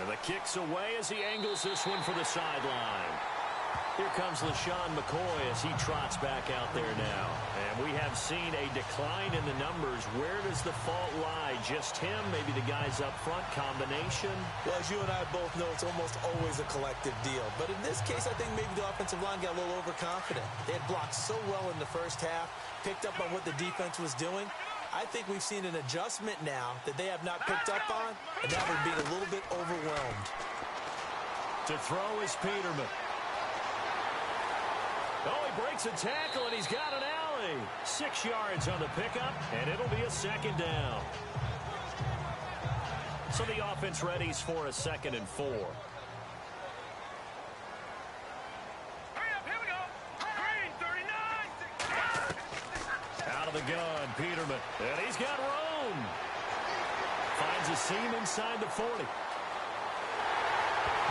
And the kick's away as he angles this one for the sideline. Here comes LaShawn McCoy as he trots back out there now. And we have seen a decline in the numbers. Where does the fault lie? Just him? Maybe the guys up front? Combination? Well, as you and I both know, it's almost always a collective deal. But in this case, I think maybe the offensive line got a little overconfident. They had blocked so well in the first half, picked up on what the defense was doing. I think we've seen an adjustment now that they have not picked up on, and now they're being a little bit overwhelmed. To throw is Peterman. Oh, he breaks a tackle, and he's got an alley. 6 yards on the pickup, and it'll be a 2nd down. So the offense readies for a 2nd and 4. Hurry up, here we go. Green, 39. Out of the gun, Peterman. And he's got room. Finds a seam inside the 40.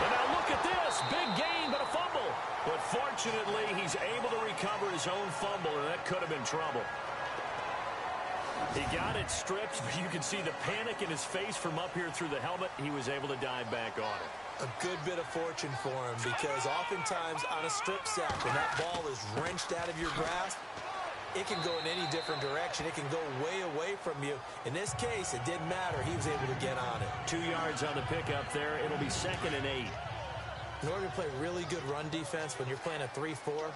And now look at this. Big gain, but a fumble. But fortunately, he's able to recover his own fumble, and that could have been trouble. He got it stripped, but you can see the panic in his face from up here through the helmet. He was able to dive back on it. A good bit of fortune for him, because oftentimes on a strip sack, when that ball is wrenched out of your grasp, it can go in any different direction. It can go way away from you. In this case, it didn't matter. He was able to get on it. 2 yards on the pickup there. It'll be 2nd and 8. In order to play really good run defense when you're playing a 3-4,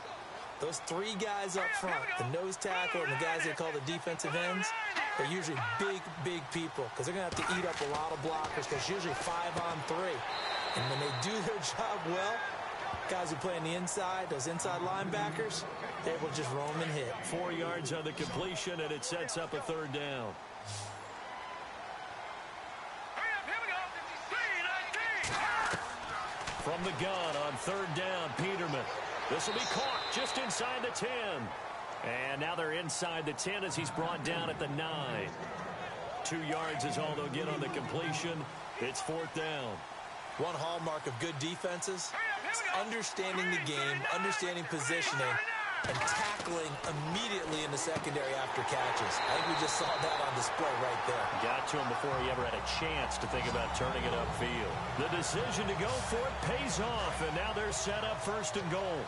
those 3 guys up front, the nose tackle and the guys they call the defensive ends, they're usually big, big people because they're going to have to eat up a lot of blockers because usually 5-on-3. And when they do their job well, guys who play on the inside, those inside linebackers, they will just roam and hit. 4 yards on the completion, and it sets up a 3rd down. From the gun on 3rd down, Peterman. This will be caught just inside the 10. And now they're inside the 10 as he's brought down at the 9. 2 yards is all they'll get on the completion. It's 4th down. One hallmark of good defenses is understanding the game, understanding positioning, and tackling immediately in the secondary after catches. I think we just saw that on display right there. Got to him before he ever had a chance to think about turning it upfield. The decision to go for it pays off, and now they're set up 1st and goal.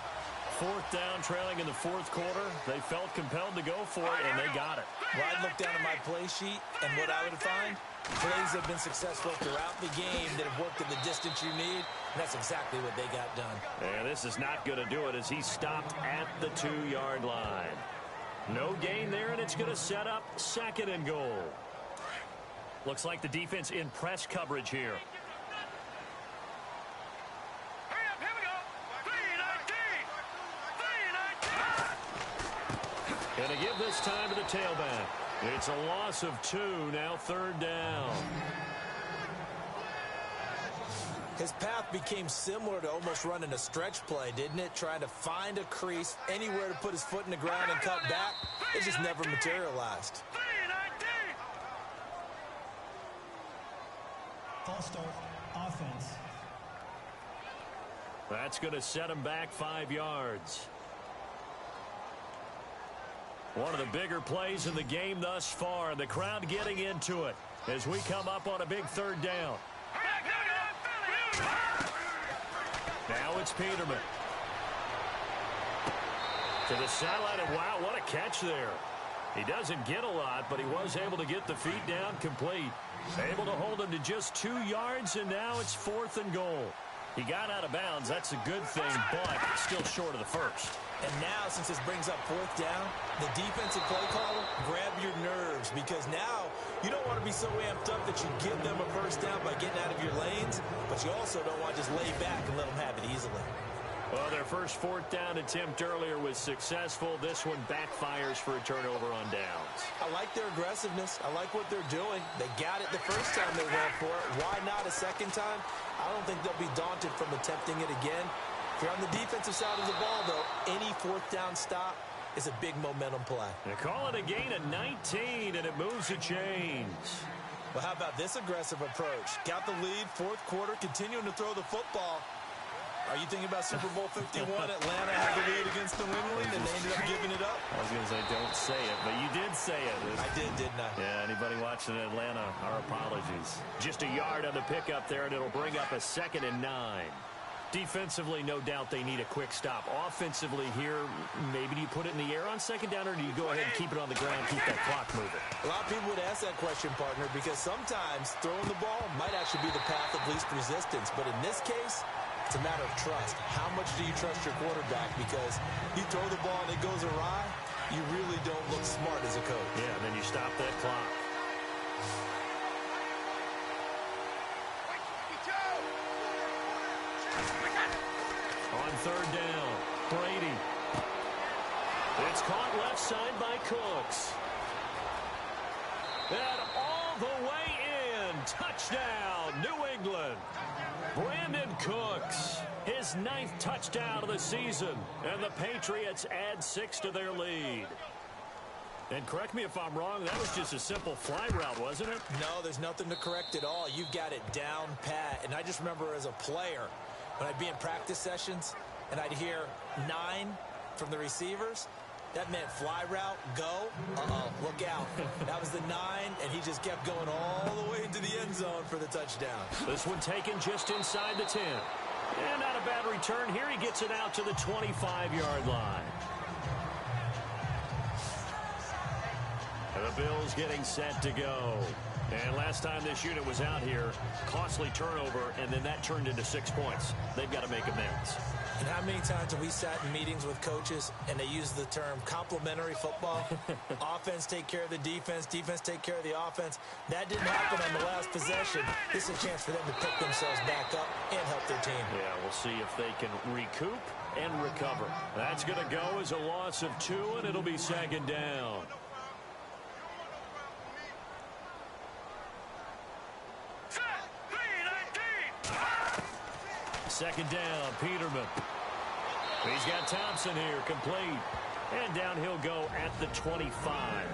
4th down, trailing in the 4th quarter. They felt compelled to go for it, and they got it. Well, I'd look down at my play sheet, and what I would find, plays have been successful throughout the game that have worked at the distance you need, and that's exactly what they got done. And this is not going to do it as he stopped at the 2-yard line. No gain there, and it's going to set up 2nd and goal. Looks like the defense in press coverage here. And to give this time to the tailback. It's a loss of 2, now 3rd down. His path became similar to almost running a stretch play, didn't it? Trying to find a crease, anywhere to put his foot in the ground and cut back. It just never materialized. False start, offense. That's going to set him back 5 yards. One of the bigger plays in the game thus far. The crowd getting into it as we come up on a big 3rd down. Now it's Peterman. To the sideline, and wow, what a catch there. He doesn't get a lot, but he was able to get the feet down complete. Able to hold him to just 2 yards, and now it's 4th and goal. He got out of bounds. That's a good thing, but still short of the 1st. And now, since this brings up 4th down, the defensive play caller, grab your nerves, because now you don't want to be so amped up that you give them a 1st down by getting out of your lanes, but you also don't want to just lay back and let them have it easily. Well, their first 4th down attempt earlier was successful. This one backfires for a turnover on downs. I like their aggressiveness. I like what they're doing. They got it the first time they went for it. Why not a second time? I don't think they'll be daunted from attempting it again. If you're on the defensive side of the ball, though, any 4th down stop is a big momentum play. They call it a gain of 19, and it moves the chains. Well, how about this aggressive approach? Got the lead, 4th quarter, continuing to throw the football. Are you thinking about Super Bowl 51? Atlanta had the lead against New England, and they ended up giving it up? I was going to say, don't say it, but you did say it. I did, didn't I? Yeah, anybody watching Atlanta, our apologies. Just a yard on the pickup there, and it'll bring up a 2nd and 9. Defensively, no doubt they need a quick stop. Offensively here, maybe do you put it in the air on 2nd down, or do you go ahead and keep it on the ground, keep that clock moving? A lot of people would ask that question, partner, because sometimes throwing the ball might actually be the path of least resistance. But in this case, it's a matter of trust. How much do you trust your quarterback? Because you throw the ball and it goes awry, you really don't look smart as a coach. Yeah, and then you stop that clock. On 3rd down, Brady. It's caught left side by Cooks. And all the way in. Touchdown, New England. Brandon Cooks, his 9th touchdown of the season. And the Patriots add 6 to their lead. And correct me if I'm wrong, that was just a simple fly route, wasn't it? No, there's nothing to correct at all. You've got it down pat. And I just remember as a player, when I'd be in practice sessions and I'd hear 9 from the receivers, that meant fly route, go, look out. That was the 9, and he just kept going all the way into the end zone for the touchdown. This one taken just inside the 10. And not a bad return here. He gets it out to the 25-yard line. The Bills getting set to go. And last time this unit was out here, costly turnover, and then that turned into 6 points. They've got to make amends. And how many times have we sat in meetings with coaches and they use the term complementary football? Offense take care of the defense, defense take care of the offense. That didn't happen on the last possession. This is a chance for them to pick themselves back up and help their team. Yeah, we'll see if they can recoup and recover. That's going to go as a loss of 2, and it'll be second down. Second down, Peterman. He's got Thompson here, complete. And down he'll go at the 25.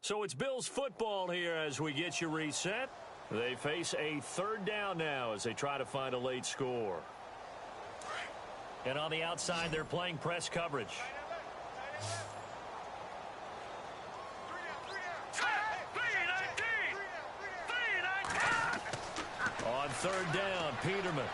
So it's Bills football here as we get you reset. They face a third down now as they try to find a late score. And on the outside, they're playing press coverage. On third down, Peterman.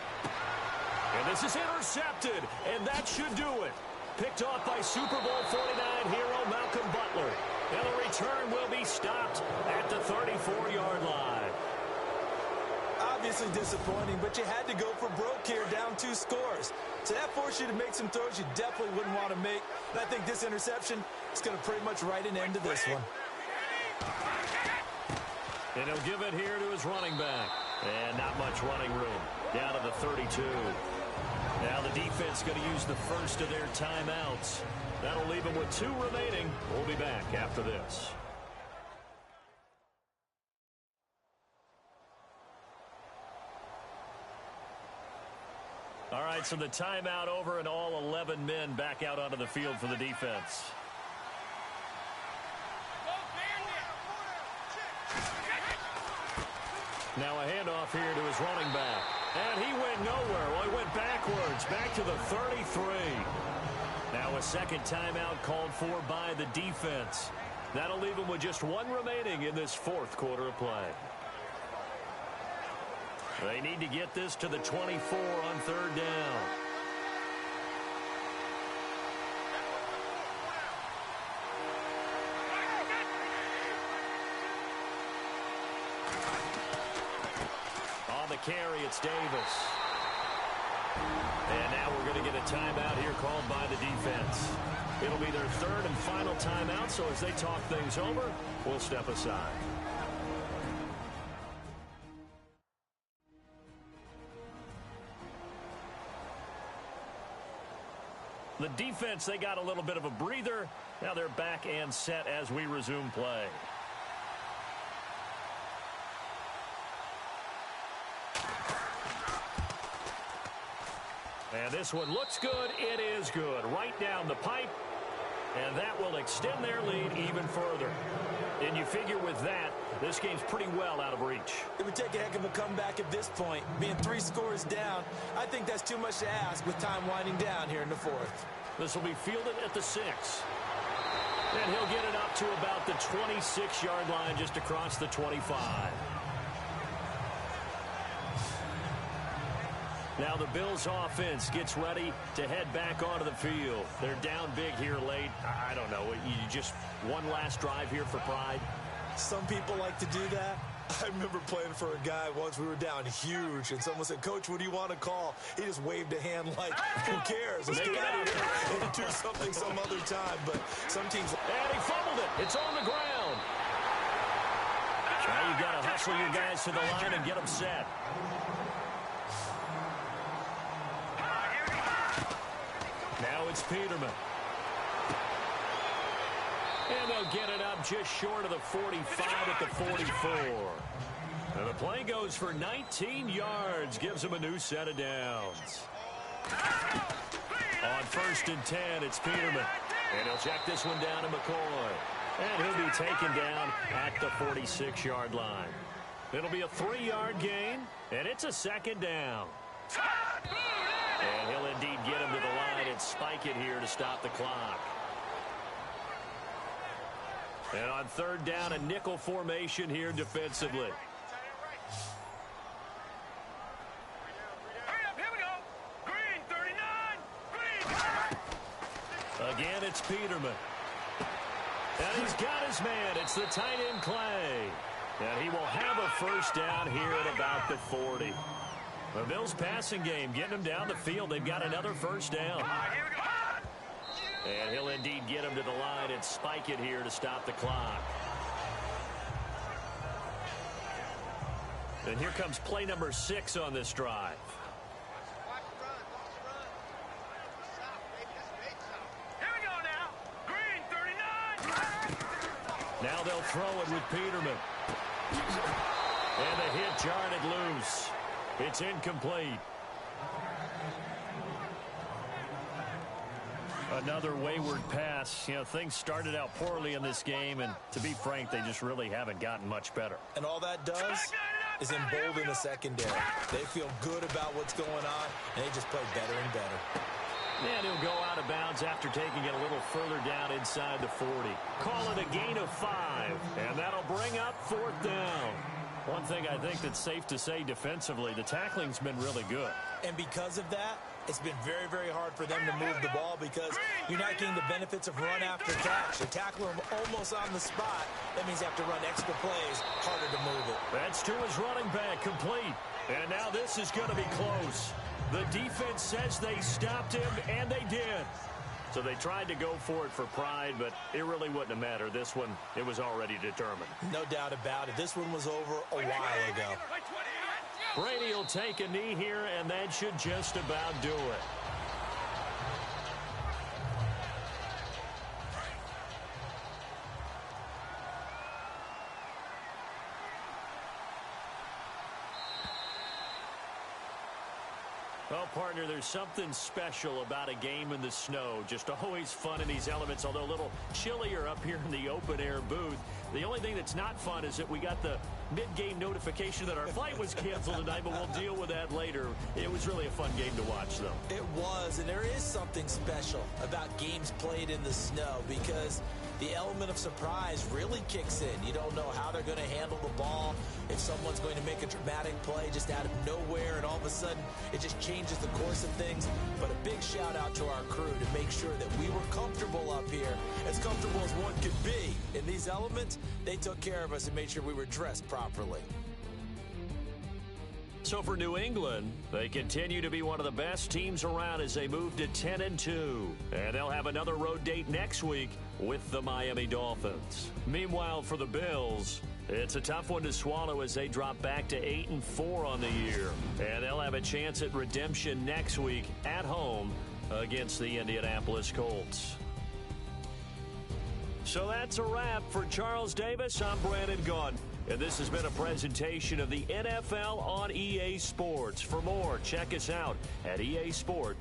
And this is intercepted, and that should do it. Picked off by Super Bowl 49 hero Malcolm Butler. And the return will be stopped at the 34-yard line. Obviously disappointing, but you had to go for broke here, down 2 scores. So that forced you to make some throws you definitely wouldn't want to make. And I think this interception is going to pretty much write an end to this one. And he'll give it here to his running back. And not much running room. Down to the 32. Now the defense going to use the first of their timeouts. That'll leave them with 2 remaining. We'll be back after this. All right, so the timeout over and all 11 men back out onto the field for the defense. Now a handoff here to his running back. And he went nowhere. Well, he went backwards, back to the 33. Now a second timeout called for by the defense. That'll leave him with just 1 remaining in this 4th quarter of play. They need to get this to the 24 on third down. On the carry, it's Davis. And now we're going to get a timeout here called by the defense. It'll be their 3rd and final timeout, so as they talk things over, we'll step aside. The defense, they got a little bit of a breather. Now they're back and set as we resume play. And this one looks good. It is good. Right down the pipe. And that will extend their lead even further. And you figure with that, this game's pretty well out of reach. It would take a heck of a comeback at this point. Being 3 scores down, I think that's too much to ask with time winding down here in the 4th. This will be fielded at the 6. And he'll get it up to about the 26-yard line, just across the 25. Now the Bills offense gets ready to head back onto the field. They're down big here late. I don't know. You just one last drive here for pride. Some people like to do that. I remember playing for a guy once. We were down huge, and someone said, "Coach, what do you want to call?" He just waved a hand like, "Who cares? Let's get out of here and do something some other time." But some teams... And he fumbled it. It's on the ground. Now you've got to hustle your guys to the line and get them set. Now it's Peterman. And they'll get it up just short of the 45 at the 44. And the play goes for 19 yards. Gives them a new set of downs. On 1st and 10, it's Peterman. And he'll check this one down to McCoy. And he'll be taken down at the 46-yard line. It'll be a 3-yard gain, and it's a 2nd down. And he'll indeed get him to the line and spike it here to stop the clock. And on third down, a nickel formation here defensively. Hurry up, here we go. Green, 39. Green. Again, it's Peterman. And he's got his man. It's the tight end, Clay. And he will have a first down here at about the 40. The Bills passing game getting them down the field. They've got another first down. Here we go. And he'll indeed get him to the line and spike it here to stop the clock. And here comes play number 6 on this drive. Here we go now. Green, 39. Now they'll throw it with Peterman. And the hit jarred loose. It's incomplete. Another wayward pass. You know, things started out poorly in this game, and to be frank, they just really haven't gotten much better. And all that does is embolden the secondary. They feel good about what's going on, and they just play better and better. And he'll go out of bounds after taking it a little further down inside the 40. Call it a gain of 5, and that'll bring up 4th down. One thing I think that's safe to say defensively, the tackling's been really good. And because of that, it's been very, very hard for them to move the ball because you're not getting the benefits of run after catch. They tackle them almost on the spot. That means you have to run extra plays, harder to move it. That's to his running back, complete. And now this is going to be close. The defense says they stopped him, and they did. So they tried to go for it for pride, but it really wouldn't have mattered. This one, it was already determined. No doubt about it. This one was over a while ago. Brady will take a knee here, and that should just about do it. Well, partner, there's something special about a game in the snow. Just always fun in these elements, although a little chillier up here in the open-air booth. The only thing that's not fun is that we got the mid-game notification that our flight was canceled tonight, but we'll deal with that later. It was really a fun game to watch, though. It was, and there is something special about games played in the snow because the element of surprise really kicks in. You don't know how they're going to handle the ball, if someone's going to make a dramatic play just out of nowhere, and all of a sudden it just changes the course of things. But a big shout out to our crew to make sure that we were comfortable up here, as comfortable as one could be. In these elements, they took care of us and made sure we were dressed properly. So for New England, they continue to be one of the best teams around as they move to 10-2. And they'll have another road date next week with the Miami Dolphins. Meanwhile, for the Bills, it's a tough one to swallow as they drop back to 8-4 on the year. And they'll have a chance at redemption next week at home against the Indianapolis Colts. So that's a wrap for Charles Davis. I'm Brandon Gaudin. And this has been a presentation of the NFL on EA Sports. For more, check us out at easport.com.